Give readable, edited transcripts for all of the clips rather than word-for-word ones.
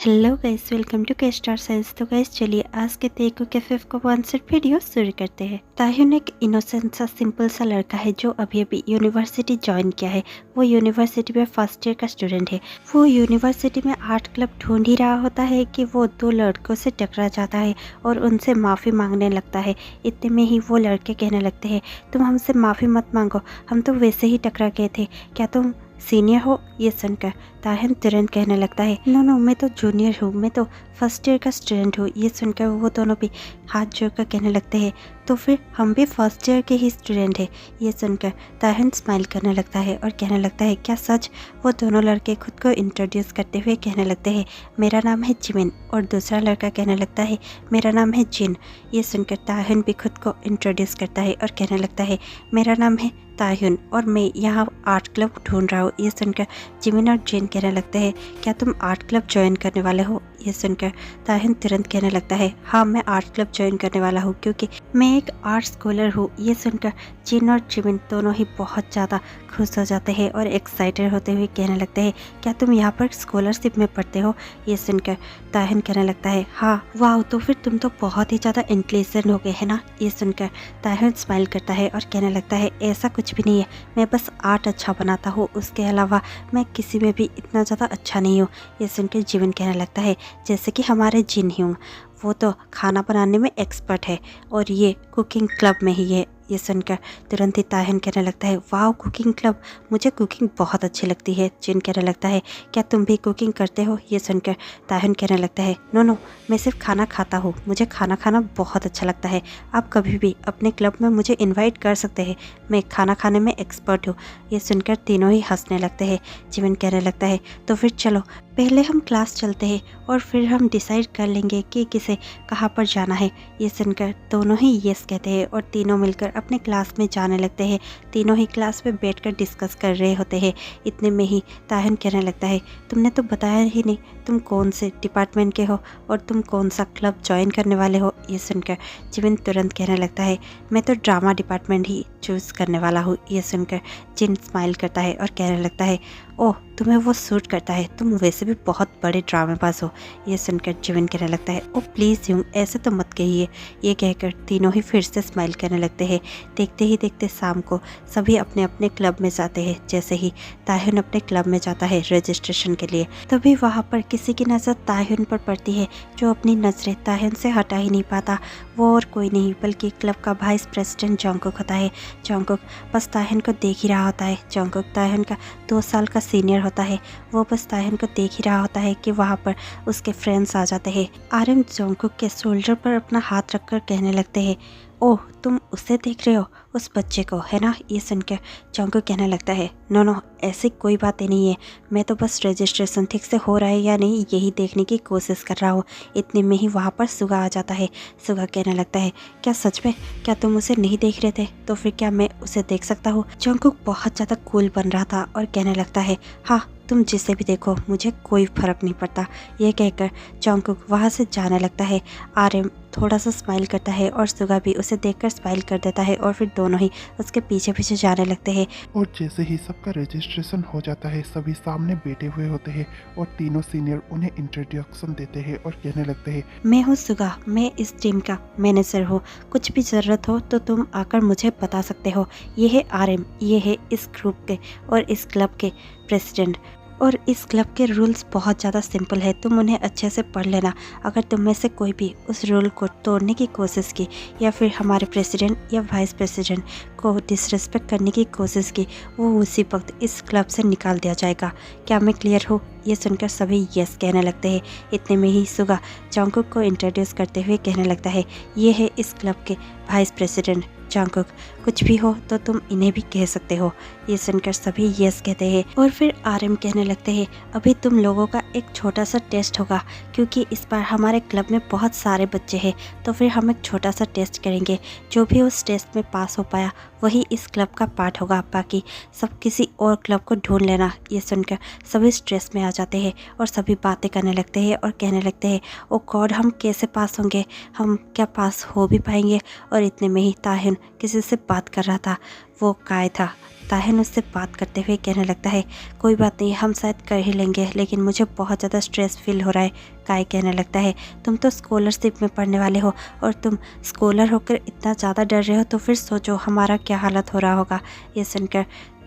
Hello guys, welcome to के star signs. तो guys चलिए आज के तेगू कैफे को आंसर वीडियो शुरू करते हैं। ताह्युन एक इनोसेंट सा सिंपल सा लड़का है जो अभी अभी यूनिवर्सिटी ज्वाइन किया है। वो यूनिवर्सिटी में फर्स्ट ईयर का स्टूडेंट है। वो यूनिवर्सिटी में आर्ट क्लब ढूंढ ही रहा होता है कि वो दो लड़कों से टकरा जाता है और उनसे माफ़ी मांगने लगता है। इतने में ही वो लड़के कहने लगते हैं, तुम हमसे माफ़ी मत मांगो, हम तो वैसे ही टकरा गए थे, क्या तुम सीनियर हो? ये सुनकर ताह्युन तुरंत कहने लगता है, नो नो, मैं तो जूनियर हूँ, मैं तो फर्स्ट ईयर का स्टूडेंट हूँ। ये सुनकर वो दोनों भी हाथ जोड़कर कहने लगते हैं, तो फिर हम भी फर्स्ट ईयर के ही स्टूडेंट हैं। ये सुनकर ताह्युन स्माइल करने लगता है और कहने लगता है, क्या सच? वो दोनों लड़के खुद को इंट्रोड्यूस करते हुए कहने लगते हैं, मेरा नाम है जिमिन। और दूसरा लड़का कहने लगता है, मेरा नाम है जिन। ये सुनकर ताह्युन भी खुद को इंट्रोड्यूस करता है और कहने लगता है, मेरा नाम है ताह्युन और मैं यहाँ आर्ट क्लब ढूंढ रहा हूँ। ये सुनकर जिमिन और जिन कहने लगते हैं, क्या तुम आर्ट क्लब ज्वाइन करने वाले हो? ये सुनकर ताह्युन तुरंत कहने लगता है, हाँ मैं आर्ट क्लब ज्वाइन करने वाला हूँ क्योंकि मैं एक आर्ट स्कॉलर हूँ। ये सुनकर जिन और जिमिन दोनों ही बहुत ज़्यादा खुश हो जाते हैं और एक्साइटेड होते हुए कहने लगते हैं, क्या तुम यहाँ पर स्कॉलरशिप में पढ़ते हो? ये सुनकर ताह्युन कहने लगता है, हाँ। वाह, तो फिर तुम तो बहुत ही ज़्यादा इंटेलिजेंट हो गए है ना? ये सुनकर ताह्युन स्माइल करता है और कहने लगता है, ऐसा कुछ भी नहीं है, मैं बस आर्ट अच्छा बनाता हूँ, उसके अलावा मैं किसी में भी इतना ज़्यादा अच्छा नहीं हूँ। ये सुनकर जीवन कहने लगता है, जैसे कि हमारे जिन ही हूँ, वो तो खाना बनाने में एक्सपर्ट है और ये कुकिंग क्लब में ही है। ये सुनकर तुरंत ही ताह्युन कहने लगता है, वाह कुकिंग क्लब, मुझे कुकिंग बहुत अच्छी लगती है। जिन कहने लगता है, क्या तुम भी कुकिंग करते हो? ये सुनकर ताह्युन कहने लगता है, नो नो, मैं सिर्फ खाना खाता हूँ, मुझे खाना खाना बहुत अच्छा लगता है। आप कभी भी अपने क्लब में मुझे इन्वाइट कर सकते हैं, मैं खाना खाने में एक्सपर्ट हूँ। ये सुनकर तीनों ही हंसने लगते हैं। जीवन कहने लगता है, तो फिर चलो पहले हम क्लास चलते हैं और फिर हम डिसाइड कर लेंगे कि किसे कहाँ पर जाना है। ये सुनकर दोनों ही यस कहते हैं और तीनों मिलकर अपने क्लास में जाने लगते हैं। तीनों ही क्लास में बैठकर डिस्कस कर रहे होते हैं। इतने में ही ताह्युन कहने लगता है, तुमने तो बताया ही नहीं तुम कौन से डिपार्टमेंट के हो और तुम कौन सा क्लब ज्वाइन करने वाले हो। ये सुनकर जिमिन तुरंत कहने लगता है, मैं तो ड्रामा डिपार्टमेंट ही चूज़ करने वाला हूँ। ये सुनकर जिन स्माइल करता है और कहने लगता है, ओह तुम्हें वो सूट करता है, तुम वैसे भी बहुत बड़े ड्रामेबाज हो। ये सुनकर जिमिन कहने लगता है, ओ प्लीज़ यूं ऐसे तो मत कहिए। ये कहकर तीनों ही फिर से स्माइल करने लगते हैं। देखते ही देखते शाम को सभी अपने अपने क्लब में जाते हैं। जैसे ही ताह्युन अपने क्लब में जाता है रजिस्ट्रेशन के लिए, तभी वहाँ पर किसी की नज़र ताह्युन पर पड़ती है, जो अपनी नज़रें ताह्युन से हटा ही नहीं पाता। वो और कोई नहीं बल्कि क्लब का वाइस प्रेसिडेंट जंगकुक होता है। जंगकुक बस ताह्युन को देख ही रहा होता है। जंगकुक ताह्युन का 2 साल का सीनियर होता है। वो बस ताह्युन को देख ही रहा होता है कि वहाँ पर उसके फ्रेंड्स आ जाते हैं। आर्यन जंगकुक के शोल्डर पर अपना हाथ रखकर कहने लगते हैं, ओह तुम उसे देख रहे हो, उस बच्चे को, है ना? ये सुनकर जंगकुक कहने लगता है, नो नो, ऐसी कोई बात ही नहीं है, मैं तो बस रजिस्ट्रेशन ठीक से हो रहा है या नहीं यही देखने की कोशिश कर रहा हूँ। इतने में ही वहाँ पर सुगा आ जाता है। सुगा कहने लगता है, क्या सच में? क्या तुम उसे नहीं देख रहे थे? तो फिर क्या मैं उसे देख सकता हूँ? जंगकुक बहुत ज़्यादा कूल बन रहा था और कहने लगता है, हाँ तुम जिसे भी देखो मुझे कोई फर्क नहीं पड़ता। यह कहकर जंगकुक वहाँ से जाने लगता है। आर्यन थोड़ा सा स्माइल करता है और सुगा भी उसे देखकर स्माइल कर देता है और फिर दोनों ही उसके पीछे पीछे जाने लगते हैं। और जैसे ही सबका रजिस्ट्रेशन हो जाता है, सभी सामने बैठे हुए होते हैं और तीनों सीनियर उन्हें इंट्रोडक्शन देते हैं और कहने लगते हैं, मैं हूँ सुगा, मैं इस टीम का मैनेजर हूँ, कुछ भी ज़रूरत हो तो तुम आकर मुझे बता सकते हो। ये है आर्यन, ये है इस ग्रुप के और इस क्लब के प्रेसिडेंट। और इस क्लब के रूल्स बहुत ज़्यादा सिंपल है, तुम उन्हें अच्छे से पढ़ लेना। अगर तुम में से कोई भी उस रूल को तोड़ने की कोशिश की या फिर हमारे प्रेसिडेंट या वाइस प्रेसिडेंट को डिसरिस्पेक्ट करने की कोशिश की, वो उसी वक्त इस क्लब से निकाल दिया जाएगा। क्या मैं क्लियर हूँ? ये सुनकर सभी यस कहने लगते हैं। इतने में ही सुगा जंगकुक को इंट्रोड्यूस करते हुए कहने लगता है, ये है इस क्लब के वाइस प्रेसिडेंट जंगकुक, कुछ भी हो तो तुम इन्हें भी कह सकते हो। ये सुनकर सभी यस कहते हैं और फिर आर्यन कहने लगते हैं, अभी तुम लोगों का एक छोटा सा टेस्ट होगा क्योंकि इस बार हमारे क्लब में बहुत सारे बच्चे हैं, तो फिर हम एक छोटा सा टेस्ट करेंगे। जो भी उस टेस्ट में पास हो पाया वही इस क्लब का पार्ट होगा, बाकी सब किसी और क्लब को ढूंढ लेना। ये सुनकर सभी स्ट्रेस में आ जाते हैं और सभी बातें करने लगते हैं और कहने लगते हैं, ओ गॉड, हम कैसे पास होंगे, हम क्या पास हो भी पाएंगे? और इतने में ही ताह्युन किसी से बात कर रहा था वो काय था। ताहिन उससे बात करते हुए कहने लगता है कोई बात नहीं, हम शायद कर ही लेंगे, लेकिन मुझे बहुत ज़्यादा स्ट्रेस फील हो रहा है। काय कहने लगता है तुम तो स्कॉलरशिप में पढ़ने वाले हो और तुम स्कॉलर होकर इतना ज़्यादा डर रहे हो, तो फिर सोचो हमारा क्या हालत हो रहा होगा। ये सुनकर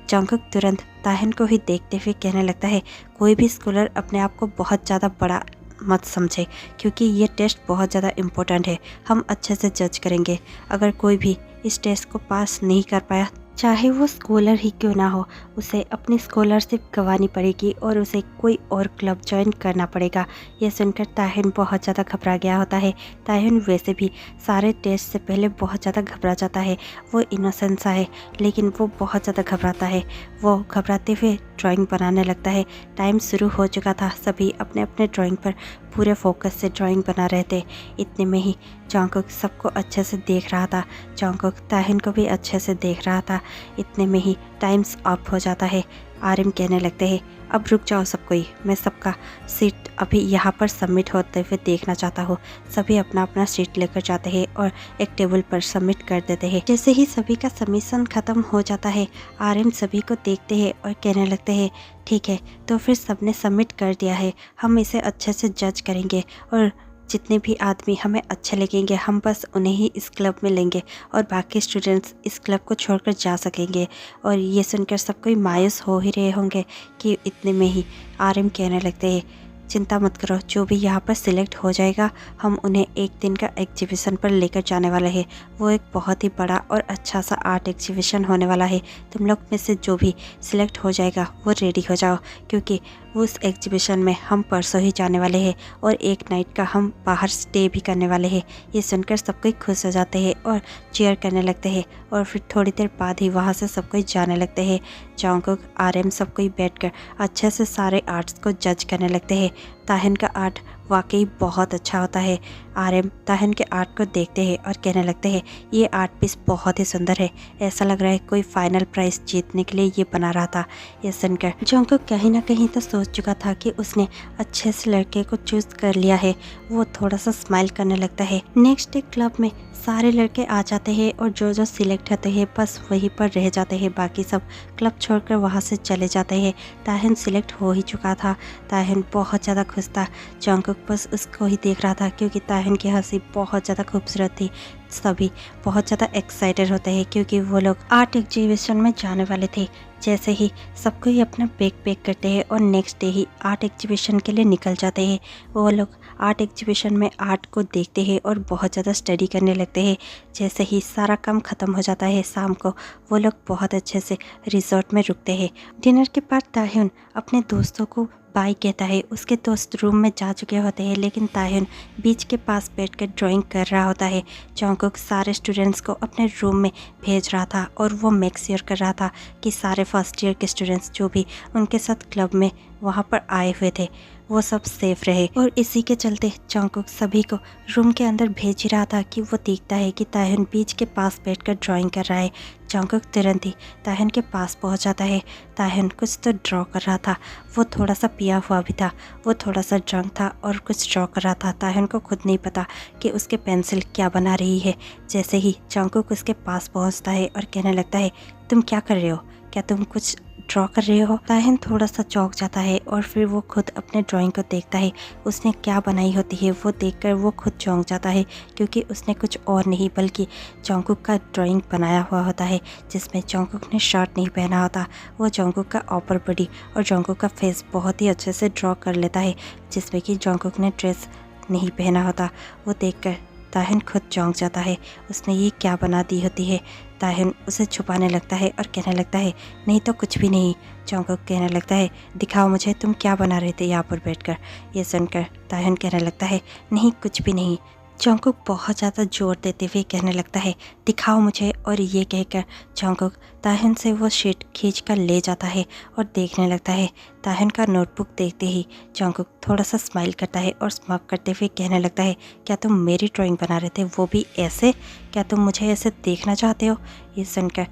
जंगकुक तुरंत ताहिन को ही देखते हुए कहने लगता है कोई भी स्कॉलर अपने आप को बहुत ज़्यादा बड़ा मत समझे, क्योंकि ये टेस्ट बहुत ज़्यादा इम्पोर्टेंट है। हम अच्छे से जज करेंगे। अगर कोई भी इस टेस्ट को पास नहीं कर पाया, चाहे वो स्कॉलर ही क्यों ना हो, उसे अपनी स्कॉलरशिप गंवानी पड़ेगी और उसे कोई और क्लब ज्वाइन करना पड़ेगा। यह सुनकर ताहिन बहुत ज़्यादा घबरा गया होता है। ताहिन वैसे भी सारे टेस्ट से पहले बहुत ज़्यादा घबरा जाता है। वो इनोसेंट सा है, लेकिन वो बहुत ज़्यादा घबराता है। वो घबराते हुए ड्राइंग बनाने लगता है। टाइम शुरू हो चुका था, सभी अपने अपने ड्राइंग पर पूरे फोकस से ड्राइंग बना रहे थे। इतने में ही जंगकुक सबको अच्छे से देख रहा था। जंगकुक ताहिन को भी अच्छे से देख रहा था। इतने में ही टाइम्स अप हो जाता है। आर्यन कहने लगते हैं अब रुक जाओ सब कोई, मैं सबका सीट अभी यहाँ पर सबमिट होते हुए देखना चाहता हूँ। सभी अपना अपना सीट लेकर जाते हैं और एक टेबल पर सबमिट कर देते हैं। जैसे ही सभी का सबमिशन खत्म हो जाता है, आर्यन सभी को देखते हैं और कहने लगते हैं ठीक है, तो फिर सबने सबमिट कर दिया है, हम इसे अच्छे से जज करेंगे और जितने भी आदमी हमें अच्छे लगेंगे हम बस उन्हें ही इस क्लब में लेंगे और बाकी स्टूडेंट्स इस क्लब को छोड़कर जा सकेंगे। और ये सुनकर सब कोई मायूस हो ही रहे होंगे कि इतने में ही आर्यन कहने लगते हैं चिंता मत करो, जो भी यहाँ पर सिलेक्ट हो जाएगा हम उन्हें एक दिन का एग्जीबिशन पर लेकर जाने वाले हैं। वो एक बहुत ही बड़ा और अच्छा सा आर्ट एग्जीबिशन होने वाला है। तुम लोग में से जो भी सिलेक्ट हो जाएगा वो रेडी हो जाओ, क्योंकि उस एग्जीबिशन में हम परसों ही जाने वाले हैं और एक नाइट का हम बाहर स्टे भी करने वाले हैं। ये सुनकर सब कोई खुश हो जाते हैं और चीयर करने लगते हैं और फिर थोड़ी देर बाद ही वहाँ से सब कोई जाने लगते हैं। जंगकुक आर्यन सब कोई बैठकर अच्छे से सारे आर्ट्स को जज करने लगते हैं। ताहिन का आर्ट वाकई बहुत अच्छा होता है। आर्यन ताहिन के आर्ट को देखते हैं और कहने लगते हैं ये आर्ट पीस बहुत ही सुंदर है, ऐसा लग रहा है कोई फाइनल प्राइज जीतने के लिए ये बना रहा था। ये सुनकर जंगकुक कहीं ना कहीं तो सोच चुका था कि उसने अच्छे से लड़के को चूज कर लिया है। वो थोड़ा सा स्माइल करने लगता है। नेक्स्ट डे क्लब में सारे लड़के आ जाते हैं और जो जो सिलेक्ट होते हैं बस वहीं पर रह जाते हैं, बाकी सब क्लब छोड़कर वहाँ से चले जाते हैं। ताहिन सिलेक्ट हो ही चुका था। ताहिन बहुत ज़्यादा खुश था। जंगकुक बस उसको ही देख रहा था, क्योंकि ताहिन की हंसी बहुत ज़्यादा खूबसूरत थी। सभी बहुत ज़्यादा एक्साइटेड होते हैं क्योंकि वो लोग आर्ट एग्जीबिशन में जाने वाले थे। जैसे ही सबको ही अपना बैग पैक करते हैं और नेक्स्ट डे ही आर्ट एग्जीबिशन के लिए निकल जाते हैं। वो लोग आर्ट एग्जीबिशन में आर्ट को देखते हैं और बहुत ज़्यादा स्टडी करने लगते हैं। जैसे ही सारा काम ख़त्म हो जाता है शाम को, वो लोग बहुत अच्छे से रिजॉर्ट में रुकते हैं। डिनर के बाद ताहिन अपने दोस्तों को बाय कहता है। उसके दोस्त रूम में जा चुके होते हैं, लेकिन ताहिन बीच के पास बैठकर ड्राइंग कर रहा होता है। जंगकुक सारे स्टूडेंट्स को अपने रूम में भेज रहा था और वो मेक श्योर कर रहा था कि सारे फर्स्ट ईयर के स्टूडेंट्स जो भी उनके साथ क्लब में वहाँ पर आए हुए थे वो सब सेफ रहे। और इसी के चलते जंगकुक सभी को रूम के अंदर भेज ही रहा था कि वो देखता है कि ताहिन बीच के पास बैठकर ड्राइंग कर रहा है। जंगकुक तुरंत ही ताहिन के पास पहुंच जाता है। ताहिन कुछ तो ड्रॉ कर रहा था। वो थोड़ा सा पिया हुआ भी था, वो थोड़ा सा ड्रंक था और कुछ ड्रॉ कर रहा था। ताहिन को खुद नहीं पता कि उसके पेंसिल क्या बना रही है। जैसे ही जंगकुक उसके पास पहुंचता है और कहने लगता है तुम क्या कर रहे हो, क्या तुम कुछ ड्रॉ कर रहे हो। ताहिन थोड़ा सा चौंक जाता है और फिर वो खुद अपने ड्राइंग को देखता है। उसने क्या बनाई होती है वो देखकर वो खुद चौंक जाता है, क्योंकि उसने कुछ और नहीं बल्कि जंगकुक का ड्राइंग बनाया हुआ होता है, जिसमें जंगकुक ने शर्ट नहीं पहना होता। वो जंगकुक का अपर बॉडी और जंगकुक का फेस बहुत ही अच्छे से ड्रॉ कर लेता है, जिसमें कि जंगकुक ने ड्रेस नहीं पहना होता। वो देखकर ताहिन खुद चौंक जाता है। उसने ये क्या बना दी होती है। ताहिन उसे छुपाने लगता है और कहने लगता है नहीं तो कुछ भी नहीं। जंगकुक कहने लगता है दिखाओ मुझे, तुम क्या बना रहे थे यहाँ पर बैठकर। ये सुनकर ताहिन कहने लगता है नहीं कुछ भी नहीं। जंगकुक बहुत ज़्यादा जोर देते हुए कहने लगता है दिखाओ मुझे। और ये कहकर जंगकुक ताहिन से वो शीट खींच कर ले जाता है और देखने लगता है। ताहिन का नोटबुक देखते ही जंगकुक थोड़ा सा स्माइल करता है और स्माइल करते हुए कहने लगता है क्या तुम मेरी ड्राइंग बना रहे थे, वो भी ऐसे, क्या तुम मुझे ऐसे देखना चाहते हो। ये सुनकर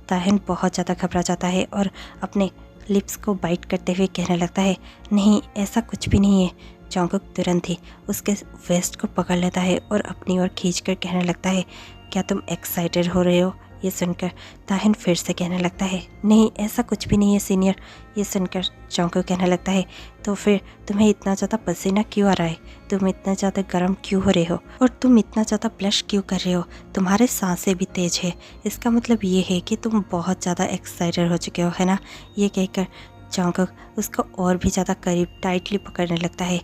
ताहिन बहुत ज़्यादा घबरा जाता है और अपने लिप्स को बाइट करते हुए कहने लगता है नहीं ऐसा कुछ भी नहीं है। जंगकुक तुरंत ही उसके वेस्ट को पकड़ लेता है और अपनी ओर खींचकर कहने लगता है क्या तुम एक्साइटेड हो रहे हो, ये सुनकर ताहिन फिर से कहने लगता है, नहीं ऐसा कुछ भी नहीं है सीनियर। ये सुनकर जंगकुक कहने लगता है, तो फिर तुम्हें इतना ज़्यादा पसीना क्यों आ रहा है, तुम इतना ज़्यादा गर्म क्यों हो रहे हो और तुम इतना ज़्यादा ब्लश क्यों कर रहे हो, तुम्हारे सांसें भी तेज है, इसका मतलब ये है कि तुम बहुत ज़्यादा एक्साइटेड हो चुके हो, है ना। ये कहकर जंगकुक उसको और भी ज़्यादा करीब टाइटली पकड़ने लगता है।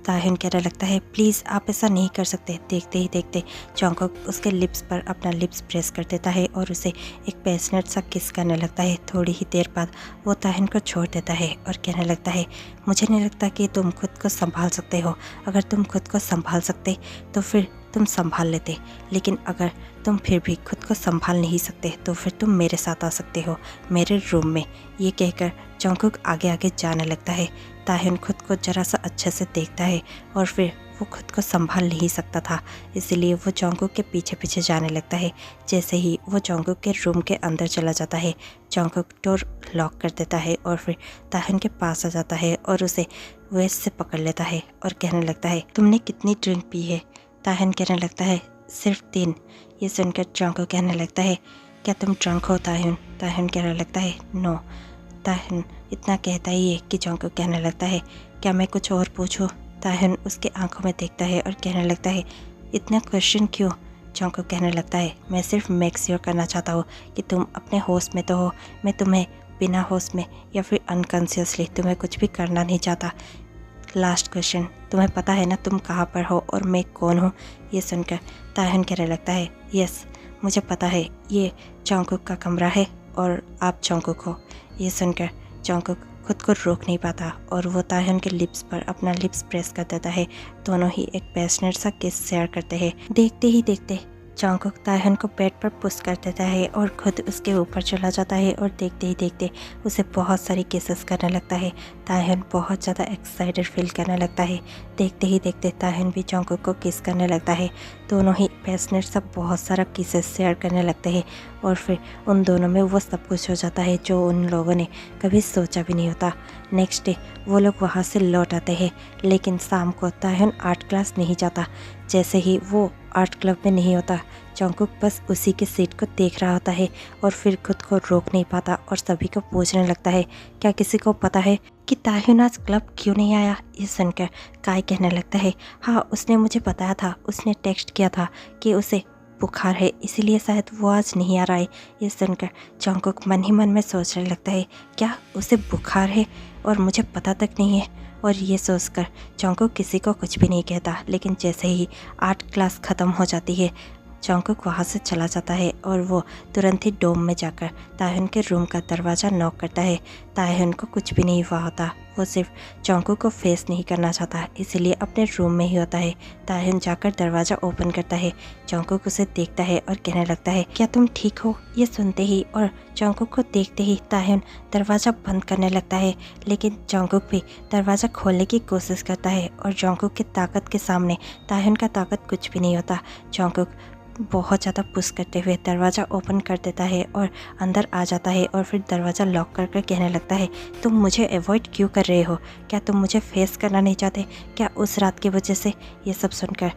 ताहिन कहने लगता है, प्लीज़ आप ऐसा नहीं कर सकते। देखते ही देखते जंगकुक उसके लिप्स पर अपना लिप्स प्रेस कर देता है और उसे एक पैशनेट सा किस करने लगता है। थोड़ी ही देर बाद वो ताहिन को छोड़ देता है और कहने लगता है, मुझे नहीं लगता कि तुम खुद को संभाल सकते हो। अगर तुम खुद को संभाल सकते तो फिर तुम संभाल लेते, लेकिन अगर तुम फिर भी खुद को संभाल नहीं सकते तो फिर तुम मेरे साथ आ सकते हो, मेरे रूम में। ये कहकर जंगकुक आगे आगे जाने लगता है। ताहिन खुद को जरा सा अच्छे से देखता है और फिर वो खुद को संभाल नहीं सकता था, इसलिए वो जंगकुक के पीछे पीछे जाने लगता है। जैसे ही वो जंगकुक के रूम के अंदर चला जाता है, जंगकुक डोर लॉक कर देता है और फिर ताहिन के पास आ जाता है और उसे वेस्ट से पकड़ लेता है और कहने लगता है, तुमने कितनी ड्रिंक पी है। ताहिन कहने लगता है, सिर्फ 3। ये सुनकर जंगकुक कहने लगता है, क्या तुम ड्रंक हो ताहिन। ताहिन कहने लगता है, नो। ताहिन इतना कहता ही है कि जंगकुक कहने लगता है, क्या मैं कुछ और पूछूं। ताहिन उसके आंखों में देखता है और कहने लगता है, इतना क्वेश्चन क्यों। जंगकुक कहने लगता है, मैं सिर्फ मेक श्योर करना चाहता हूँ कि तुम अपने होश में तो हो। मैं तुम्हें बिना होश में या फिर अनकॉन्शियसली तुम्हें कुछ भी करना नहीं चाहता। लास्ट क्वेश्चन, तुम्हें पता है ना तुम कहाँ पर हो और मैं कौन हूँ। ये सुनकर ताहिन कहने लगता है, यस मुझे पता है, ये जंगकुक का कमरा है और आप जंगकुक हो। ये सुनकर जंगकुक खुद को रोक नहीं पाता और वो ताहिन के लिप्स पर अपना लिप्स प्रेस कर देता है। दोनों ही एक पैशनेट सा किस शेयर करते हैं। देखते ही देखते जंगकुक ताहिन को बेड पर पुश कर देता है और खुद उसके ऊपर चला जाता है और देखते ही देखते उसे बहुत सारी किसेस करने लगता है। ताहिन बहुत ज़्यादा एक्साइटेड फील करने लगता है। देखते ही देखते ताहिन भी जंगकुक को किस करने लगता है। दोनों ही पैशनेट सब बहुत सारा किसेस शेयर करने लगते हैं और फिर उन दोनों में वो सब कुछ हो जाता है जो उन लोगों ने कभी सोचा भी नहीं होता। नेक्स्ट डे वो लोग वहाँ से लौट आते हैं, लेकिन शाम को ताहिन आर्ट क्लास नहीं जाता। जैसे ही वो आर्ट क्लब में नहीं होता, जंगकुक बस उसी की सीट को देख रहा होता है और फिर खुद को रोक नहीं पाता और सभी को पूछने लगता है, क्या किसी को पता है कि ताहिन आज क्लब क्यों नहीं आया। ये सुनकर काय कहने लगता है, हाँ उसने मुझे बताया था, उसने टेक्स्ट किया था कि उसे बुखार है, इसीलिए शायद वो आज नहीं आ रहा है। ये सुनकर जंगकुक मन ही मन में सोचने लगता है, क्या उसे बुखार है और मुझे पता तक नहीं है। और ये सोचकर जंगकुक किसी को कुछ भी नहीं कहता, लेकिन जैसे ही आर्ट क्लास ख़त्म हो जाती है, जंगकुक वहाँ से चला जाता है और वो तुरंत ही डोम में जाकर ताहिन के रूम का दरवाज़ा नॉक करता है। ताहिन को कुछ भी नहीं हुआ होता, वो सिर्फ जंगकुक को फेस नहीं करना चाहता, इसीलिए अपने रूम में ही होता है। ताहिन जाकर दरवाज़ा ओपन करता है। जंगकुक उसे देखता है और कहने लगता है, क्या तुम ठीक हो। ये सुनते ही और जंगकुक को देखते ही ताहिन दरवाज़ा बंद करने लगता है, लेकिन जंगकुक भी दरवाज़ा खोलने की कोशिश करता है और जंगकुक की ताकत के सामने ताहिन का ताकत कुछ भी नहीं होता। जंगकुक बहुत ज़्यादा पुश करते हुए दरवाज़ा ओपन कर देता है और अंदर आ जाता है और फिर दरवाज़ा लॉक कर कहने लगता है, तुम मुझे अवॉइड क्यों कर रहे हो, क्या तुम मुझे फेस करना नहीं चाहते, क्या उस रात की वजह से। ये सब सुनकर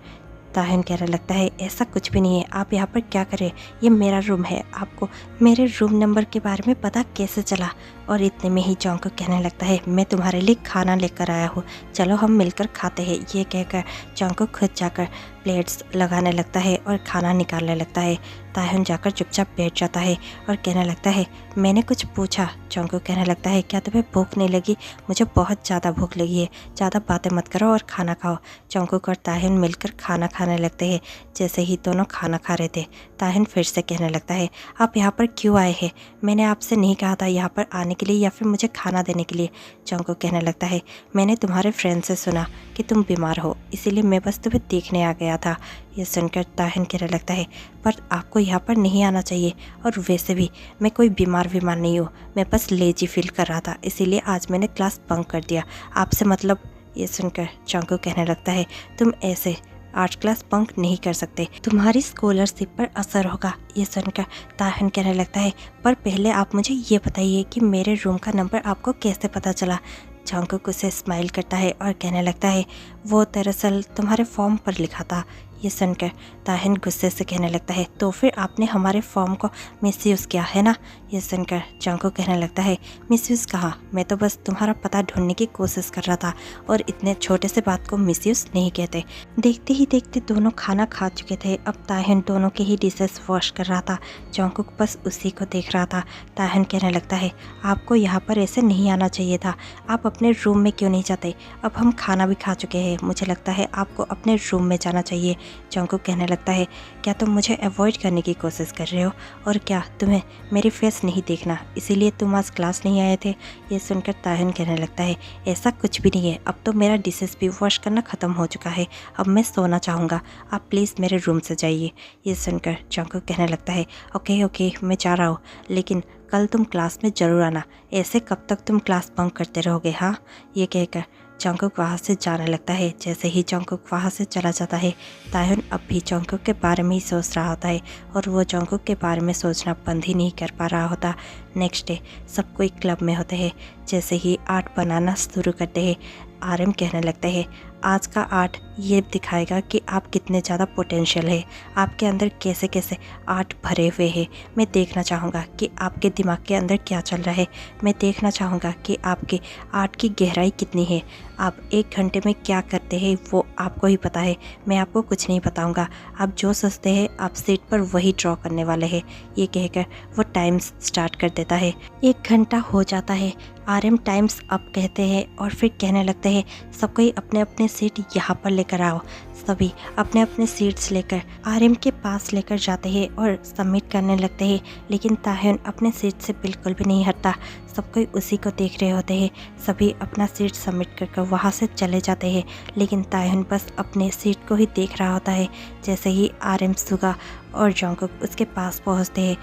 ताहिन कहने लगता है, ऐसा कुछ भी नहीं है, आप यहाँ पर क्या करें, ये मेरा रूम है, आपको मेरे रूम नंबर के बारे में पता कैसे चला। और इतने में ही जंगकुक कहने लगता है, मैं तुम्हारे लिए खाना लेकर आया हूँ, चलो हम मिलकर खाते हैं। ये कहकर जंगकुक खुद जाकर प्लेट्स लगाने लगता है और खाना निकालने लगता है। ताहिन जाकर चुपचाप बैठ जाता है और कहने लगता है, मैंने कुछ पूछा। जंगकुक कहने लगता है, क्या तुम्हें भूख नहीं लगी, मुझे बहुत ज़्यादा भूख लगी है, ज़्यादा बातें मत करो और खाना खाओ। जंगकुक और ताहिन मिलकर खाना खाने लगते हैं। जैसे ही दोनों खाना खा रहे थे, ताहिन फिर से कहने लगता है, आप यहाँ पर क्यों आए हैं, मैंने आपसे नहीं कहा था यहाँ पर आने के लिए या फिर मुझे खाना देने के लिए। जंगकुक कहने लगता है, मैंने तुम्हारे फ्रेंड से सुना कि तुम बीमार हो, इसीलिए मैं बस तुम्हें देखने आ गया था। ये सुनकर ताहिन कहने लगता है, पर आपको यहाँ पर नहीं आना चाहिए, और वैसे भी मैं कोई बीमार नहीं हूँ, मैं बस लेजी फील कर रहा था, इसीलिए आज मैंने क्लास बंक कर दिया, आपसे मतलब। ये सुनकर जंगकुक कहने लगता है, तुम ऐसे आर्ट क्लास बंक नहीं कर सकते, तुम्हारी स्कॉलरशिप पर असर होगा। ये सुनकर ताहिन कहने लगता है, पर पहले आप मुझे ये बताइए कि मेरे रूम का नंबर आपको कैसे पता चला। जंगकुक उसे स्माइल करता है और कहने लगता है, वो दरअसल तुम्हारे फॉर्म पर लिखा था। ये सुनकर ताहिन गुस्से से कहने लगता है, तो फिर आपने हमारे फॉर्म को मिसयूज़ किया है ना। ये सुनकर जंगकुक कहने लगता है, मिसयूज़ कहाँ, मैं तो बस तुम्हारा पता ढूंढने की कोशिश कर रहा था और इतने छोटे से बात को मिसयूज़ नहीं कहते। देखते ही देखते दोनों खाना खा चुके थे। अब ताहिन दोनों के ही डिशेस वॉश कर रहा था। जंगकुक बस उसी को देख रहा था। ताहिन कहने लगता है, आपको यहाँ पर ऐसे नहीं आना चाहिए था, आप अपने रूम में क्यों नहीं जाते। अब हम खाना भी खा चुके हैं, मुझे लगता है आपको अपने रूम में जाना चाहिए। जंगकुक कहने लगता है, क्या तुम मुझे अवॉइड करने की कोशिश कर रहे हो, और क्या तुम्हें मेरी फेस नहीं देखना, इसीलिए तुम आज क्लास नहीं आए थे। ये सुनकर ताहिन कहने लगता है, ऐसा कुछ भी नहीं है, अब तो मेरा डिशेस भी वॉश करना ख़त्म हो चुका है, अब मैं सोना चाहूँगा, आप प्लीज़ मेरे रूम से जाइए। ये सुनकर जंगकुक कहने लगता है, ओके ओके मैं जा रहा हूँ, लेकिन कल तुम क्लास में ज़रूर आना, ऐसे कब तक तुम क्लास बंक करते रहोगे हाँ। ये कहकर जंगकुक वहाँ से जाने लगता है। जैसे ही जंगकुक वहाँ से चला जाता है, ताहिन अब भी जंगकुक के बारे में ही सोच रहा होता है और वो जंगकुक के बारे में सोचना बंद ही नहीं कर पा रहा होता। नेक्स्ट डे सब कोई क्लब में होते हैं। जैसे ही आर्ट बनाना शुरू करते हैं, आरएम कहने लगते हैं, आज का आर्ट ये दिखाएगा कि आप कितने ज़्यादा पोटेंशियल है, आपके अंदर कैसे कैसे आर्ट भरे हुए हैं। मैं देखना चाहूँगा कि आपके दिमाग के अंदर क्या चल रहा है, मैं देखना चाहूँगा कि आपके आर्ट की गहराई कितनी है, आप 1 घंटे में क्या करते हैं वो आपको ही पता है, मैं आपको कुछ नहीं बताऊँगा, आप जो सोचते हैं आप सीट पर वही ड्रॉ करने वाले हैं। ये कहकर वो टाइम्स स्टार्ट कर देता है। 1 घंटा हो जाता है, आरएम टाइम्स अप कहते हैं और फिर कहने लगते हैं, सब कोई अपने अपने सीट यहाँ पर लेकर आओ। सभी अपने अपने सीट्स लेकर आरएम के पास लेकर जाते हैं और सबमिट करने लगते हैं, लेकिन ताहिन अपने सीट से बिल्कुल भी नहीं हटता। सब कोई उसी को देख रहे होते हैं। सभी अपना सीट सबमिट कर वहाँ से चले जाते हैं, लेकिन ताहिन बस अपने सीट को ही देख रहा होता है। जैसे ही आरएम सुगा और जंगकुक उसके पास पहुँचते हैं,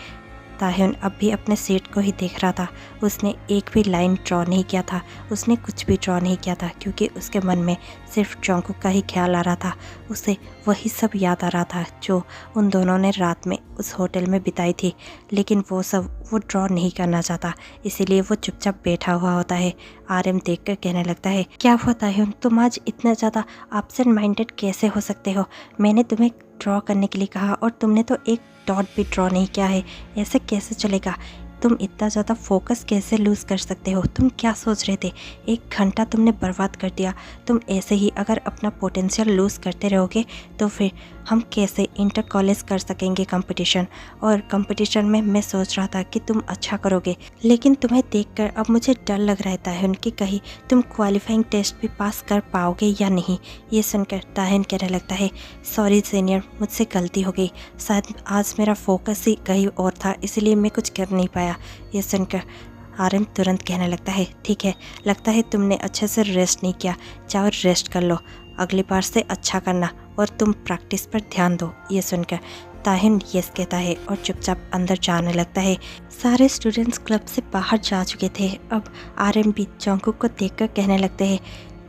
ताहिन अब भी अपने सीट को ही देख रहा था। उसने एक भी लाइन ड्रॉ नहीं किया था, उसने कुछ भी ड्रॉ नहीं किया था, क्योंकि उसके मन में सिर्फ जंगकुक का ही ख्याल आ रहा था। उसे वही सब याद आ रहा था जो उन दोनों ने रात में उस होटल में बिताई थी, लेकिन वो सब वो ड्रॉ नहीं करना चाहता, इसीलिए वो चुपचाप बैठा हुआ होता है। आरएम देखकर कहने लगता है, क्या हुआ ताहिन, तुम आज इतना ज़्यादा एब्सेंट माइंडेड कैसे हो सकते हो। मैंने तुम्हें ड्रॉ करने के लिए कहा और तुमने तो एक डॉट भी ड्रॉ नहीं किया है, ऐसे कैसे चलेगा। तुम इतना ज़्यादा फोकस कैसे लूज़ कर सकते हो, तुम क्या सोच रहे थे। 1 घंटा तुमने बर्बाद कर दिया। तुम ऐसे ही अगर अपना पोटेंशियल लूज़ करते रहोगे तो फिर हम कैसे इंटर कॉलेज कर सकेंगे कंपटीशन। और कंपटीशन में मैं सोच रहा था कि तुम अच्छा करोगे, लेकिन तुम्हें देखकर अब मुझे डर लग रहा है ताहिन कि कहीं तुम क्वालिफाइंग टेस्ट भी पास कर पाओगे या नहीं। ये सुनकर ताहिन कहने लगता है, सॉरी सीनियर, मुझसे गलती हो गई, शायद आज मेरा फोकस ही कहीं और था, इसलिए मैं कुछ कर नहीं पाया। ये सुनकर आरएम तुरंत कहने लगता है, ठीक है, लगता है तुमने अच्छे से रेस्ट नहीं किया, जाओ रेस्ट कर लो, अगली बार से अच्छा करना और तुम प्रैक्टिस पर ध्यान दो। ये सुनकर ताहिन यस कहता है और चुपचाप अंदर जाने लगता है। सारे स्टूडेंट्स क्लब से बाहर जा चुके थे। अब आरएम भी जंगकुक को देखकर कहने लगते हैं,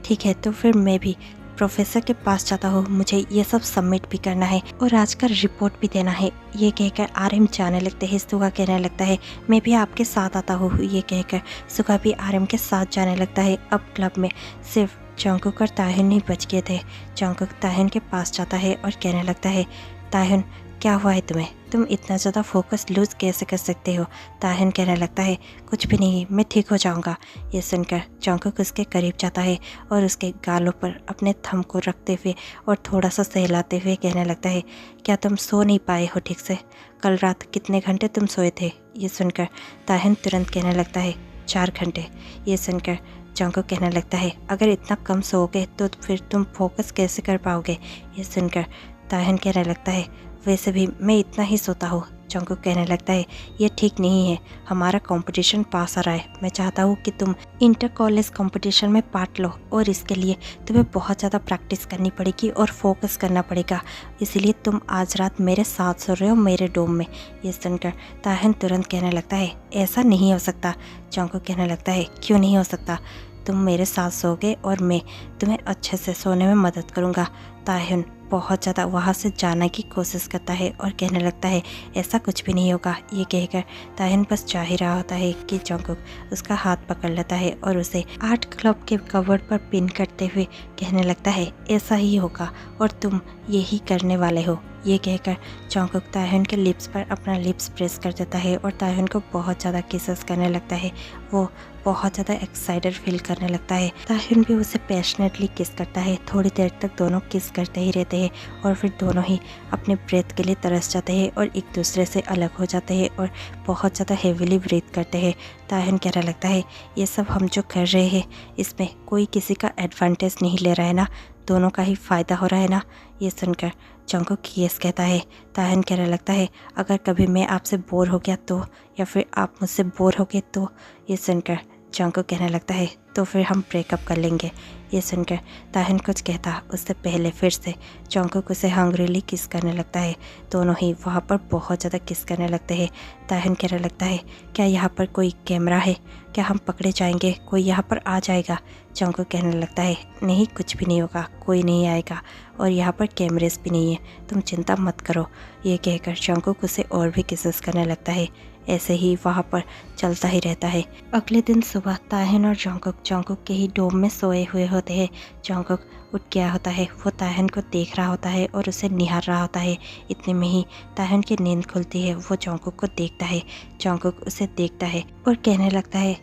ठीक है, तो फिर मैं भी प्रोफेसर के पास जाता हूँ, मुझे ये सब सबमिट भी करना है और आज का रिपोर्ट भी देना है। ये कहकर आरएम जाने लगते हैं। सुगा कहने लगता है, मैं भी आपके साथ आता हूँ। ये कहकर सुगा भी आरएम के साथ जाने लगता है। अब क्लब में सिर्फ जंगकुक और ताहिन ही बच गए थे। जंगकुक ताहिन के पास जाता है और कहने लगता है, ताहिन क्या हुआ है तुम्हें, तुम इतना ज़्यादा फोकस लूज कैसे कर सकते हो। ताहिन कहने लगता है, कुछ भी नहीं, मैं ठीक हो जाऊंगा। ये सुनकर जंगकुक उसके करीब जाता है और उसके गालों पर अपने थंब को रखते हुए और थोड़ा सा सहलाते हुए कहने लगता है, क्या तुम सो नहीं पाए हो ठीक से, कल रात कितने घंटे तुम सोए थे। ये सुनकर ताहिन तुरंत कहने लगता है, 4 घंटे। ये सुनकर जंगकुक कहने लगता है, अगर इतना कम सोओगे तो फिर तुम फोकस कैसे कर पाओगे। ये सुनकर ताहिन कहने लगता है, वैसे भी मैं इतना ही सोता हूँ। जंगकुक कहने लगता है, ये ठीक नहीं है, हमारा कंपटीशन पास आ रहा है, मैं चाहता हूँ कि तुम इंटर कॉलेज कंपटीशन में पार्ट लो और इसके लिए तुम्हें बहुत ज़्यादा प्रैक्टिस करनी पड़ेगी और फोकस करना पड़ेगा, इसलिए तुम आज रात मेरे साथ सो रहे हो मेरे डोम में। ये सुनकर ताहिन तुरंत कहने लगता है, ऐसा नहीं हो सकता। जंगकुक कहने लगता है, क्यों नहीं हो सकता, तुम मेरे साथ सोओगे और मैं तुम्हें अच्छे से सोने में मदद करूँगा। ताहिन बहुत ज़्यादा वहाँ से जाने की कोशिश करता है और कहने लगता है ऐसा कुछ भी नहीं होगा। ये कहकर ताहिन बस चाह ही रहा होता है कि जंगकुक उसका हाथ पकड़ लेता है और उसे आर्ट क्लब के कवर्ड पर पिन करते हुए कहने लगता है ऐसा ही होगा और तुम यही करने वाले हो। ये कहकर जंगकुक ताहिन के लिप्स पर अपना लिप्स प्रेस कर देता है और ताहिन को बहुत ज़्यादा किसेस करने लगता है। वो बहुत ज़्यादा एक्साइटेड फील करने लगता है। ताहिन भी उसे पैशनेटली किस करता है। थोड़ी देर तक दोनों किस करते ही रहते हैं और फिर दोनों ही अपने ब्रेथ के लिए तरस जाते हैं और एक दूसरे से अलग हो जाते हैं और बहुत ज़्यादा हेविली ब्रीथ करते हैं। ताहिन कहने लगता है ये सब हम जो कर रहे हैं इसमें कोई किसी का एडवांटेज नहीं ले रहा है ना, दोनों का ही फ़ायदा हो रहा है ना। ये सुनकर जंगकुक यस कहता है। ताहिन कहने लगता है अगर कभी मैं आपसे बोर हो गया तो, या फिर आप मुझसे बोर हो गए तो। ये सुनकर जंगकुक कहने लगता है तो फिर हम ब्रेकअप कर लेंगे। ये सुनकर ताहिन कुछ कहता उससे पहले फिर से जंगकुक उसे हंग्रीली किस करने लगता है। दोनों ही वहाँ पर बहुत ज़्यादा किस करने लगते हैं। ताहिन कहने लगता है क्या यहाँ पर कोई कैमरा है, क्या हम पकड़े जाएंगे, कोई यहाँ पर आ जाएगा। जंगकुक कहने लगता है नहीं कुछ भी नहीं होगा, कोई नहीं आएगा और यहाँ पर कैमरेस भी नहीं है, तुम चिंता मत करो। ये कहकर जंगकुक उसे और भी किसेस करने लगता है। ऐसे ही वहाँ पर चलता ही रहता है। अगले दिन सुबह ताहिन और जंगकुक के ही डोम में सोए हुए होते हैं। जंगकुक उठ गया होता है, वो ताहिन को देख रहा होता है और उसे निहार रहा होता है। इतने में ही ताहिन की नींद खुलती है। वो जंगकुक को देखता है, जंगकुक उसे देखता है और कहने लगता है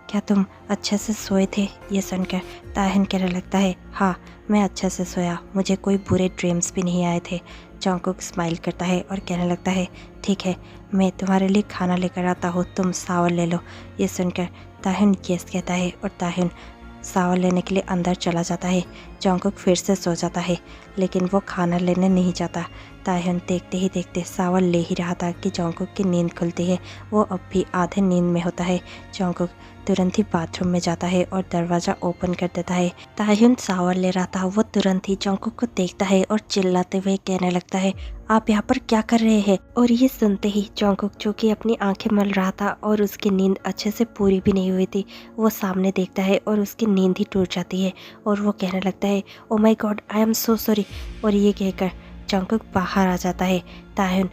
क्या तुम अच्छे से सोए थे। ये सुनकर ताहिन कहने लगता है हाँ मैं अच्छे से सोया, मुझे कोई बुरे ड्रीम्स भी नहीं आए थे। जंगकुक स्माइल करता है और कहने लगता है ठीक है मैं तुम्हारे लिए खाना लेकर आता हूँ, तुम सावर ले लो। ये सुनकर ताहिन यस कहता है और ताहिन सावर लेने के लिए अंदर चला जाता है। जंगकुक फिर से सो जाता है लेकिन वो खाना लेने नहीं जाता। ताहिन देखते ही देखते सावर ले ही रहा था कि जंगकुक की नींद खुलती है। वो अब भी आधे नींद में होता है। जंगकुक तुरंत ही बाथरूम में जाता है और दरवाज़ा ओपन कर देता है। ताहिन सावर ले रहा था, वो तुरंत ही जंगकुक को देखता है और चिल्लाते हुए कहने लगता है आप यहाँ पर क्या कर रहे हैं। और ये सुनते ही जंगकुक जो कि अपनी आंखें मल रहा था और उसकी नींद अच्छे से पूरी भी नहीं हुई थी, वो सामने देखता है और उसकी नींद ही टूट जाती है और वो कहने लगता है oh my God I am so sorry. और ये कहकर जंगकुक बाहर आ जाता है। ताहिन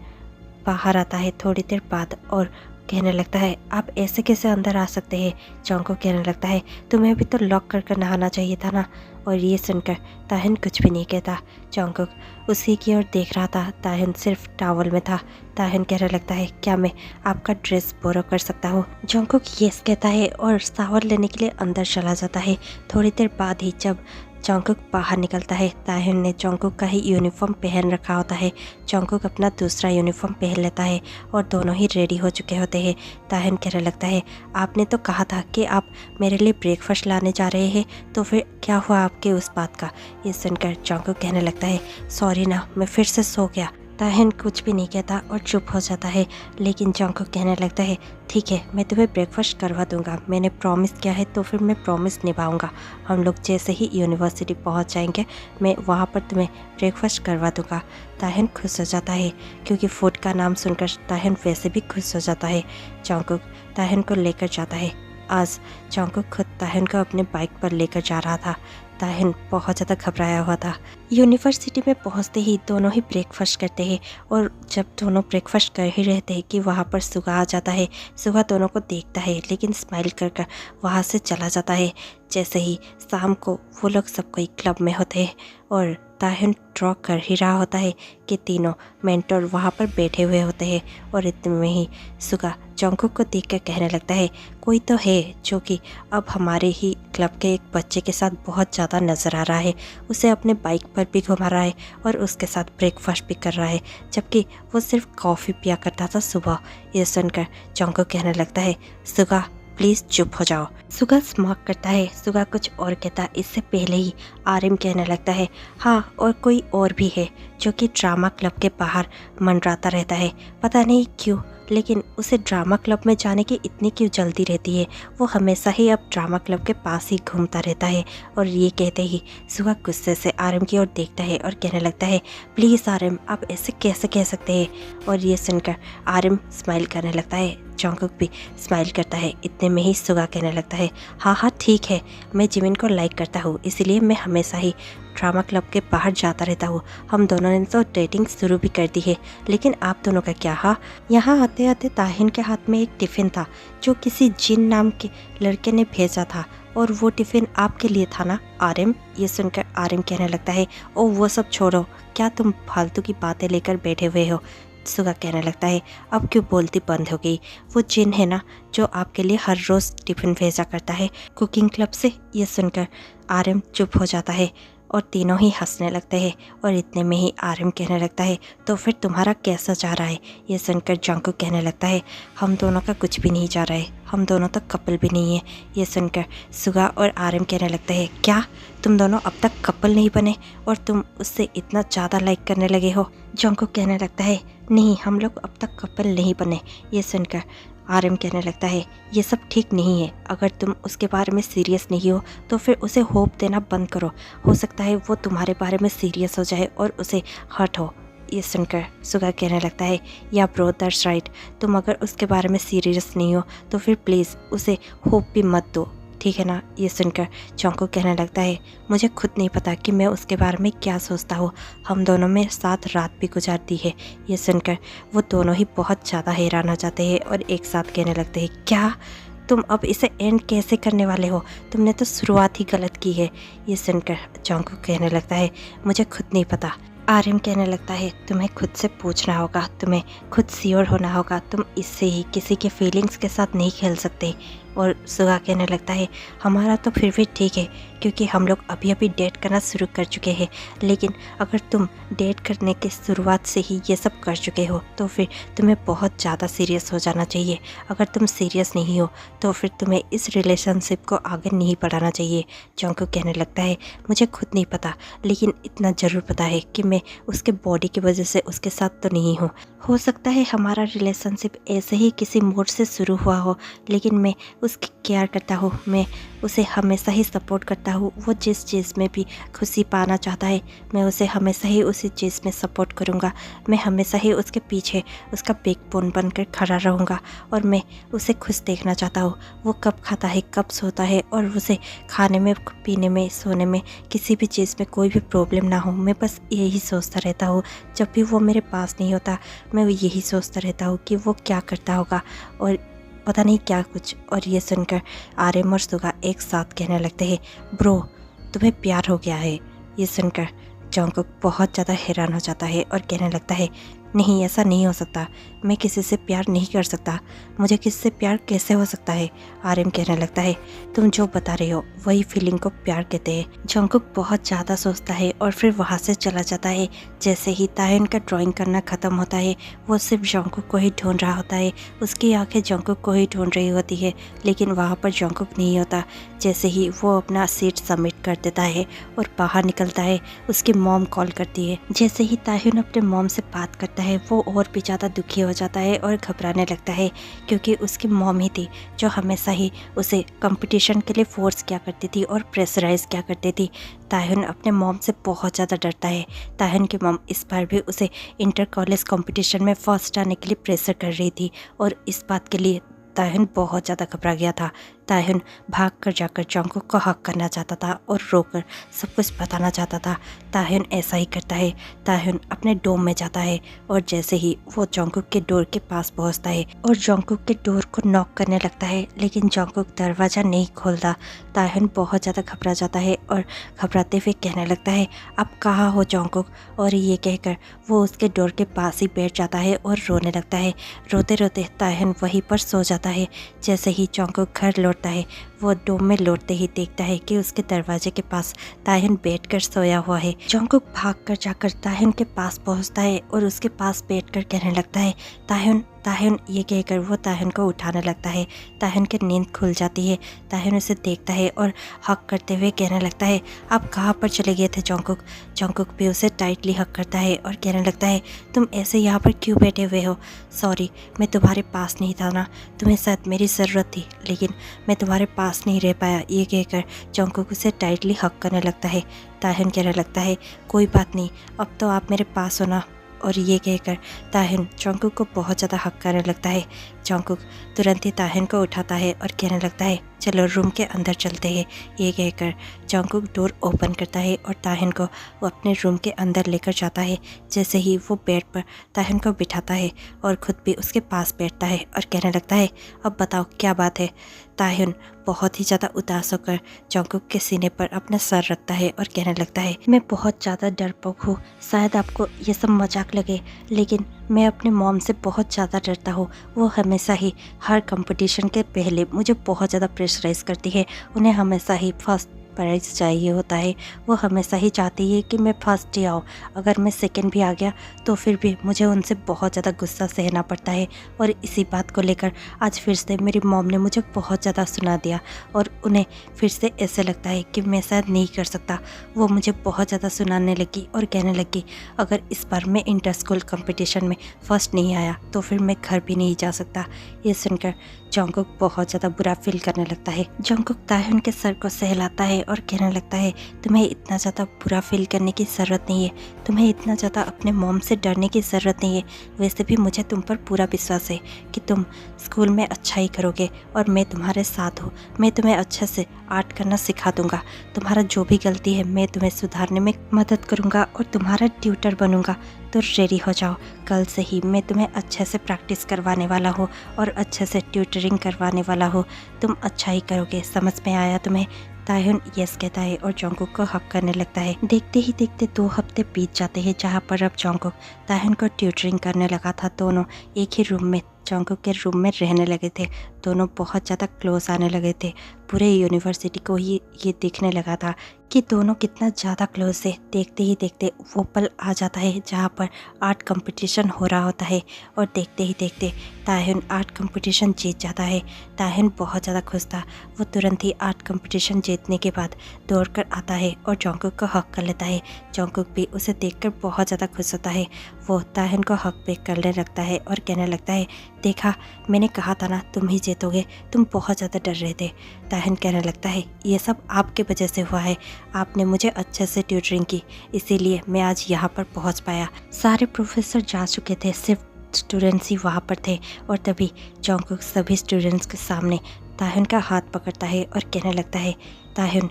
बाहर आता है थोड़ी देर बाद और कहने लगता है आप ऐसे कैसे अंदर आ सकते हैं। जंगकुक कहने लगता है तुम्हें भी तो लॉक कर नहाना चाहिए था ना। और ये सुनकर ताहिन कुछ भी नहीं कहता। जंगकुक उसी की ओर देख रहा था। ताहिन सिर्फ टॉवल में था। ताहिन कहने लगता है क्या मैं आपका ड्रेस बोरो कर सकता हूँ। जंगकुक यस कहता है और शावर लेने के लिए अंदर चला जाता है। थोड़ी देर बाद ही जब जंगकुक बाहर निकलता है, ताहिन ने जंगकुक का ही यूनिफॉर्म पहन रखा होता है। जंगकुक अपना दूसरा यूनिफॉर्म पहन लेता है और दोनों ही रेडी हो चुके होते हैं। ताहिन कहने लगता है आपने तो कहा था कि आप मेरे लिए ब्रेकफास्ट लाने जा रहे हैं, तो फिर क्या हुआ आपके उस बात का। ये सुनकर जंगकुक कहने लगता है सॉरी ना मैं फिर से सो गया। ताहिन कुछ भी नहीं कहता और चुप हो जाता है। लेकिन जंगकुक कहने लगता है ठीक है मैं तुम्हें ब्रेकफास्ट करवा दूंगा, मैंने प्रॉमिस किया है तो फिर मैं प्रॉमिस निभाऊंगा। हम लोग जैसे ही यूनिवर्सिटी पहुंच जाएंगे मैं वहां पर तुम्हें ब्रेकफास्ट करवा दूंगा। ताहिन खुश हो जाता है क्योंकि फूड का नाम सुनकर ताहिन वैसे भी खुश हो जाता है। जंगकुक ताहिन को लेकर जाता है। आज जंगकुक खुद ताहिन को अपने बाइक पर लेकर जा रहा था। ताहिन बहुत ज़्यादा घबराया हुआ था। यूनिवर्सिटी में पहुंचते ही दोनों ही ब्रेकफास्ट करते हैं और जब दोनों ब्रेकफास्ट कर ही रहते हैं कि वहाँ पर सुगा आ जाता है। सुगा दोनों को देखता है लेकिन स्माइल कर कर वहाँ से चला जाता है। जैसे ही शाम को वो लोग सब कोई क्लब में होते हैं और ताहिन ड्रॉ कर ही रहा होता है कि तीनों मेंटर वहाँ पर बैठे हुए होते हैं और इतने में ही सुगा जंगकुक को देखकर कहने लगता है कोई तो है जो कि अब हमारे ही क्लब के एक बच्चे के साथ बहुत ज़्यादा नज़र आ रहा है, उसे अपने बाइक पर भी घुमा रहा है और उसके साथ ब्रेकफास्ट भी कर रहा है, जबकि वो सिर्फ कॉफ़ी पिया करता था सुबह। ये सुनकर जंगकुक कहने लगता है सुगा प्लीज़ चुप हो जाओ। सुगा स्मार्क करता है। सुगा कुछ और कहता इससे पहले ही आरिम कहने लगता है हाँ और कोई और भी है जो कि ड्रामा क्लब के बाहर मंडराता रहता है, पता नहीं क्यों लेकिन उसे ड्रामा क्लब में जाने की इतनी क्यों जल्दी रहती है, वो हमेशा ही अब ड्रामा क्लब के पास ही घूमता रहता है। और ये कहते ही सुगा गुस्से से आरिम की ओर देखता है और कहने लगता है प्लीज़ आरिम आप ऐसे कैसे कह सकते हैं। और ये सुनकर आरिम स्माइल करने लगता है। जंगकुक भी स्माइल करता है। इतने में ही सुगा कहने लगता है हाँ हाँ ठीक है मैं जिमिन को लाइक करता हूँ इसलिए मैं हमेशा ही ड्रामा क्लब के बाहर जाता रहता हूँ। हम दोनों ने तो डेटिंग शुरू भी कर दी है, लेकिन आप दोनों का क्या? हाँ, यहाँ आते आते ताहिन के हाथ में एक टिफ़िन था जो किसी जिन नाम के लड़के ने भेजा था, और वो टिफ़िन आपके लिए था ना आर्यन? ये सुनकर आर्यन कहने लगता है, ओ वो सब छोड़ो, क्या तुम फालतू की बातें लेकर बैठे हुए हो? सुगा कहने लगता है, अब क्यों बोलती बंद हो गई? वो जिन है ना जो आपके लिए हर रोज़ टिफ़िन भेजा करता है कुकिंग क्लब से। ये सुनकर आर्यन चुप हो जाता है और तीनों ही हंसने लगते हैं, और इतने में ही आर्यन कहने लगता है, तो फिर तुम्हारा कैसा जा रहा है? ये सुनकर जंकुक कहने लगता है, हम दोनों का कुछ भी नहीं जा रहा है, हम दोनों तो कपल भी नहीं है। ये सुनकर सुगा और आर्यन कहने लगता है, क्या तुम दोनों अब तक कपल नहीं बने और तुम उससे इतना ज़्यादा लाइक करने लगे हो? जंकुक कहने लगता है, नहीं, हम लोग अब तक कपल नहीं बने। ये सुनकर आर्यन कहने लगता है, ये सब ठीक नहीं है, अगर तुम उसके बारे में सीरियस नहीं हो तो फिर उसे होप देना बंद करो, हो सकता है वो तुम्हारे बारे में सीरियस हो जाए और उसे हर्ट हो। ये सुनकर सुगा कहने लगता है, या ब्रो दैट्स राइट, तुम अगर उसके बारे में सीरियस नहीं हो तो फिर प्लीज़ उसे होप भी मत दो, ठीक है ना? ये सुनकर जंकुक कहने लगता है, मुझे खुद नहीं पता कि मैं उसके बारे में क्या सोचता हूँ, हम दोनों में साथ रात भी गुजार दी है। ये सुनकर वो दोनों ही बहुत ज़्यादा हैरान हो जाते हैं और एक साथ कहने लगते हैं, क्या तुम अब इसे एंड कैसे करने वाले हो? तुमने तो शुरुआत ही गलत की है। ये सुनकर जंकुक कहने लगता है, मुझे खुद नहीं पता। आर्यन कहने लगता है, तुम्हें खुद से पूछना होगा, तुम्हें खुद श्योर होना होगा, तुम इससे ही किसी के फीलिंग्स के साथ नहीं खेल सकते। और सुगा कहने लगता है, हमारा तो फिर भी ठीक है क्योंकि हम लोग अभी अभी डेट करना शुरू कर चुके हैं, लेकिन अगर तुम डेट करने के शुरुआत से ही ये सब कर चुके हो तो फिर तुम्हें बहुत ज़्यादा सीरियस हो जाना चाहिए। अगर तुम सीरियस नहीं हो तो फिर तुम्हें इस रिलेशनशिप को आगे नहीं बढ़ाना चाहिए। जंकुक कहने लगता है, मुझे खुद नहीं पता, लेकिन इतना ज़रूर पता है कि मैं उसके बॉडी की वजह से उसके साथ तो नहीं हूँ। हो सकता है हमारा रिलेशनशिप ऐसे ही किसी मोड़ से शुरू हुआ हो, लेकिन मैं उसकी केयर करता हूँ, मैं उसे हमेशा ही सपोर्ट करता हूँ। वो जिस चीज़ में भी खुशी पाना चाहता है मैं उसे हमेशा ही उसी चीज़ में सपोर्ट करूँगा। मैं हमेशा ही उसके पीछे उसका बैकबोन बनकर खड़ा रहूँगा, और मैं उसे खुश देखना चाहता हूँ। वो कब खाता है, कब सोता है, और उसे खाने में, पीने में, सोने में, किसी भी चीज़ में कोई भी प्रॉब्लम ना हो। मैं बस यही सोचता रहता हूँ। जब भी वो मेरे पास नहीं होता मैं यही सोचता रहता हूँ कि वो क्या करता होगा और पता नहीं क्या कुछ। और ये सुनकर आर्यन और सुगा एक साथ कहने लगते हैं, ब्रो तुम्हें प्यार हो गया है। ये सुनकर जंकुक बहुत ज़्यादा हैरान हो जाता है और कहने लगता है, नहीं, ऐसा नहीं हो सकता, मैं किसी से प्यार नहीं कर सकता, मुझे किसी से प्यार कैसे हो सकता है? आर्यन कहने लगता है, तुम जो बता रहे हो वही फीलिंग को प्यार कहते हैं। जंकुक बहुत ज़्यादा सोचता है और फिर वहाँ से चला जाता है। जैसे ही ताहिन का ड्राइंग करना ख़त्म होता है वो सिर्फ जंकुक को ही ढूंढ रहा होता है। उसकी आंखें जंकुक को ही ढूंढ रही होती है, लेकिन वहाँ पर जंकुक नहीं होता। जैसे ही वो अपना सीट सबमिट कर देता है और बाहर निकलता है, उसकी मॉम कॉल करती है। जैसे ही ताहिन अपने मॉम से बात करता है वो और भी ज़्यादा दुखी हो जाता है और घबराने लगता है, क्योंकि उसकी मॉम ही थी जो हमेशा ही उसे कंपटीशन के लिए फोर्स किया करती थी और प्रेशराइज किया करती थी। ताहिन अपने मॉम से बहुत ज़्यादा डरता है। ताहिन की मॉम इस बार भी उसे इंटर कॉलेज कंपटीशन में फर्स्ट आने के लिए प्रेशर कर रही थी, और इस बात के लिए ताहिन बहुत ज़्यादा घबरा गया था। ताहिन भाग कर जाकर जंकुक को हक करना चाहता था और रोकर सब कुछ बताना चाहता था। ताहिन ऐसा ही करता है। ताहिन अपने डोम में जाता है और जैसे ही वो जंकुक के डोर के पास पहुंचता है और जंकुक के डोर को नॉक करने लगता है, लेकिन जंकुक दरवाज़ा नहीं खोलता। ताहिन बहुत ज़्यादा घबरा जाता है और घबराते हुए कहने लगता है, आप कहाँ हो जंकुक? और ये कहकर वो उसके डोर के पास ही बैठ जाता है और रोने लगता है। रोते रोते ताहिन वहीं पर सो जाता है। जैसे ही जंकुक घर लौटता है वो डोम में लौटते ही देखता है कि उसके दरवाजे के पास ताहिन बैठकर सोया हुआ है। जंकुक भागकर जाकर ताहिन के पास पहुंचता है और उसके पास बैठकर कहने लगता है, ताहिन ताहिन। ये कहकर वो ताहिन को उठाने लगता है। ताहिन की नींद खुल जाती है। ताहिन उसे देखता है और हक करते हुए कहने लगता है, आप कहाँ पर चले गए थे जंकुक? जंकुक भी उसे टाइटली हक करता है और कहने लगता है, तुम ऐसे यहाँ पर क्यों बैठे हुए हो? सॉरी, मैं तुम्हारे पास नहीं था ना, तुम्हें शायद मेरी ज़रूरत थी, लेकिन मैं तुम्हारे पास नहीं रह पाया। ये कहकर जंकुक उसे टाइटली हक करने लगता है। ताहिन कहने लगता है, कोई बात नहीं, अब तो आप मेरे पास हो ना। और ये कहकर ताहिन जंकुक को बहुत ज़्यादा हक करने लगता है। जंकुक तुरंत ही ताहिन को उठाता है और कहने लगता है, चलो रूम के अंदर चलते हैं। ये कहकर जंगकुक डोर ओपन करता है और ताहिन को वो अपने रूम के अंदर लेकर जाता है। जैसे ही वो बेड पर ताहिन को बिठाता है और खुद भी उसके पास बैठता है और कहने लगता है, अब बताओ क्या बात है। ताहिन बहुत ही ज़्यादा उदास होकर जंगकुक के सीने पर अपना सर रखता है और कहने लगता है, मैं बहुत ज़्यादा डरपोक हूँ। शायद आपको ये सब मजाक लगे, लेकिन मैं अपने मॉम से बहुत ज़्यादा डरता हूँ। वो हमेशा ही हर कंपटीशन के पहले मुझे बहुत ज़्यादा प्रेशराइज करती है। उन्हें हमेशा ही फर्स्ट प्राइज़ चाहिए होता है। वो हमेशा ही चाहती है कि मैं फर्स्ट ही आऊँ। अगर मैं सेकंड भी आ गया तो फिर भी मुझे उनसे बहुत ज़्यादा गुस्सा सहना पड़ता है। और इसी बात को लेकर आज फिर से मेरी मॉम ने मुझे बहुत ज़्यादा सुना दिया और उन्हें फिर से ऐसे लगता है कि मैं शायद नहीं कर सकता। वो मुझे बहुत ज़्यादा सुनाने लगी और कहने लगी, अगर इस बार मैं इंटर स्कूल कंपटीशन में फ़र्स्ट नहीं आया तो फिर मैं घर भी नहीं जा सकता। ये सुनकर जंगकुक बहुत ज़्यादा बुरा फील करने लगता है। जंगकुक ताहिन के सर को सहलाता है और कहने लगता है, तुम्हें इतना ज़्यादा बुरा फील करने की ज़रूरत नहीं है। तुम्हें इतना ज़्यादा अपने मॉम से डरने की ज़रूरत नहीं है। वैसे भी मुझे तुम पर पूरा विश्वास है कि तुम स्कूल में अच्छा ही करोगे और मैं तुम्हारे साथ हूँ। मैं तुम्हें अच्छे से आर्ट करना सिखा दूँगा। तुम्हारा जो भी गलती है मैं तुम्हें सुधारने में मदद करूँगा और तुम्हारा ट्यूटर बनूँगा। तो रेडी हो जाओ, कल से ही मैं तुम्हें अच्छे से प्रैक्टिस करवाने वाला हूँ और अच्छे से ट्यूटरिंग करवाने वाला हूँ। तुम अच्छा ही करोगे, समझ में आया तुम्हें। ताहिन यस कहता है और जंगकुक को हक करने लगता है। देखते ही देखते 2 हफ्ते बीत जाते हैं, जहाँ पर अब जंगकुक ताहिन को ट्यूटरिंग करने लगा था। दोनों एक ही रूम में जंगकुक के रूम में रहने लगे थे। दोनों बहुत ज़्यादा क्लोज आने लगे थे। पूरे यूनिवर्सिटी को ही ये दिखने लगा था कि दोनों कितना ज़्यादा क्लोज है। देखते ही देखते वो पल आ जाता है जहाँ पर आर्ट कंपटीशन हो रहा होता है और देखते ही देखते ताहिन आर्ट कंपटीशन जीत जाता है। ताहिन बहुत ज़्यादा खुश था। वो तुरंत ही आर्ट कंपटीशन जीतने के बाद दौड़ कर आता है और जंगकुक को हक कर लेता है। जंगकुक भी उसे देखकर बहुत ज़्यादा खुश होता है। वो ताहिन को हक पे करने लगता है और कहने लगता है, देखा, मैंने कहा था ना तुम ही जीतोगे। तुम बहुत ज़्यादा डर रहे थे। ताहिन कहने लगता है, ये सब आपके वजह से हुआ है। आपने मुझे अच्छे से ट्यूटरिंग की, इसीलिए मैं आज यहाँ पर पहुँच पाया। सारे प्रोफेसर जा चुके थे, सिर्फ स्टूडेंट्स ही वहाँ पर थे। और तभी जंगकुक सभी स्टूडेंट्स के सामने ताहिन का हाथ पकड़ता है और कहने लगता है, ताहिन,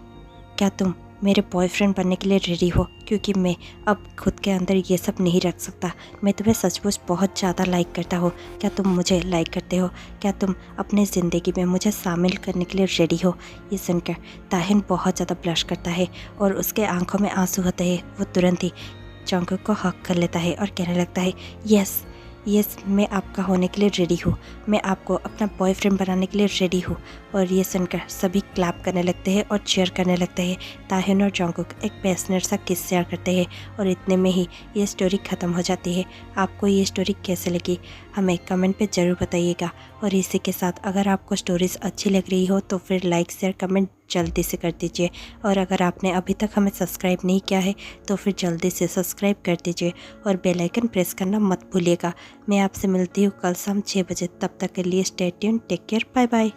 क्या तुम मेरे बॉयफ्रेंड बनने के लिए रेडी हो? क्योंकि मैं अब खुद के अंदर ये सब नहीं रख सकता। मैं तुम्हें सचमुच बहुत ज़्यादा लाइक करता हूँ। क्या तुम मुझे लाइक करते हो? क्या तुम अपने ज़िंदगी में मुझे शामिल करने के लिए रेडी हो? ये सुनकर ताहिन बहुत ज़्यादा ब्लश करता है और उसके आंखों में आंसू होते हैं। वो तुरंत ही जंगकुक को हक कर लेता है और कहने लगता है, यस, मैं आपका होने के लिए रेडी हूँ। मैं आपको अपना बॉयफ्रेंड बनाने के लिए रेडी हूँ। और ये सुनकर सभी क्लैप करने लगते हैं और चीयर करने लगते हैं। ताहिन और जंगकुक एक पैशनेट सा किस शेयर करते हैं और इतने में ही ये स्टोरी ख़त्म हो जाती है। आपको ये स्टोरी कैसे लगी हमें कमेंट पे ज़रूर बताइएगा। और इसी के साथ अगर आपको स्टोरीज़ अच्छी लग रही हो तो फिर लाइक शेयर कमेंट जल्दी से कर दीजिए। और अगर आपने अभी तक हमें सब्सक्राइब नहीं किया है तो फिर जल्दी से सब्सक्राइब कर दीजिए और बेल आइकन प्रेस करना मत भूलिएगा। मैं आपसे मिलती हूँ कल शाम 6 बजे। तब तक के लिए stay tuned, take care, bye bye.